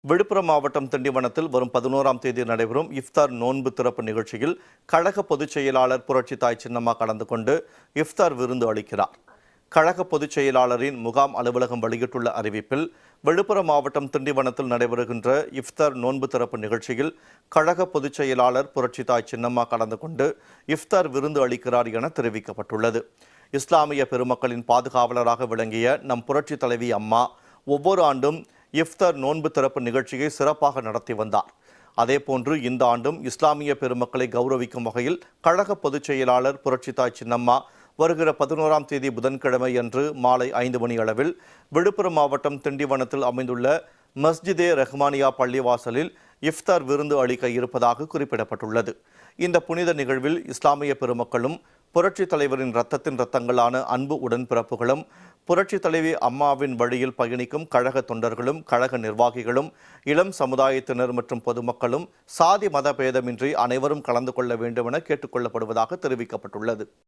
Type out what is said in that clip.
விழுப்புரம் மாவட்டம் திண்டிவனத்தில் வரும் 11ஆம் தேதி நடைபெறும் இஃப்தார் நோன்பு திறப்பு நிகழ்ச்சியில் கழக பொதுச் செயலாளர் புரட்சித்தாய் சின்னம்மா கலந்து கொண்டு இஃப்தார் விருந்து அளிக்கிறார். கழக பொதுச் செயலாளரின் முகாம் அலுவலகம் வெளியிட்டுள்ள அறிவிப்பில், விழுப்புரம் மாவட்டம் திண்டிவனத்தில் நடைபெறுகின்ற இஃப்தார் நோன்பு திறப்பு நிகழ்ச்சியில் கழக பொதுச் செயலாளர் புரட்சித்தாய் சின்னம்மா கலந்து கொண்டு இஃப்தார் விருந்து அளிக்கிறார் என தெரிவிக்கப்பட்டுள்ளது. இஸ்லாமிய பெருமக்களின் பாதுகாவலராக விளங்கிய நம் புரட்சி தலைவி அம்மா ஒவ்வொரு ஆண்டும் இஃப்தார் நோன்பு திறப்பு நிகழ்ச்சியை சிறப்பாக நடத்தி வந்தார். அதேபோன்று இந்த ஆண்டும் இஸ்லாமிய பெருமக்களை கௌரவிக்கும் வகையில் கழக பொதுச் செயலாளர் புரட்சித்தாய் சின்னம்மா வருகிற 11ஆம் தேதி புதன்கிழமை அன்று மாலை 5 மணி அளவில் விழுப்புரம் மாவட்டம் திண்டிவனத்தில் அமைந்துள்ள மஸ்ஜிதே ரஹ்மானியா பள்ளிவாசலில் இஃப்தார் விருந்து அளிக்க இருப்பதாக குறிப்பிடப்பட்டுள்ளது. இந்த புனித நிகழ்வில் இஸ்லாமிய பெருமக்களும் புரட்சி தலைவரின் இரத்தத்தின் இரத்தங்களான அன்பு உடன்பிறப்புகளும் புரட்சி தலைவி அம்மாவின் வழியில் பயணிக்கும் கழக தொண்டர்களும் கழக நிர்வாகிகளும் இளம் சமுதாயத்தினர் மற்றும் பொதுமக்களும் சாதி மத பேதமின்றி அனைவரும் கலந்து கொள்ள வேண்டும் என கேட்டுக்கொள்ளப்படுவதாக தெரிவிக்கப்பட்டுள்ளது.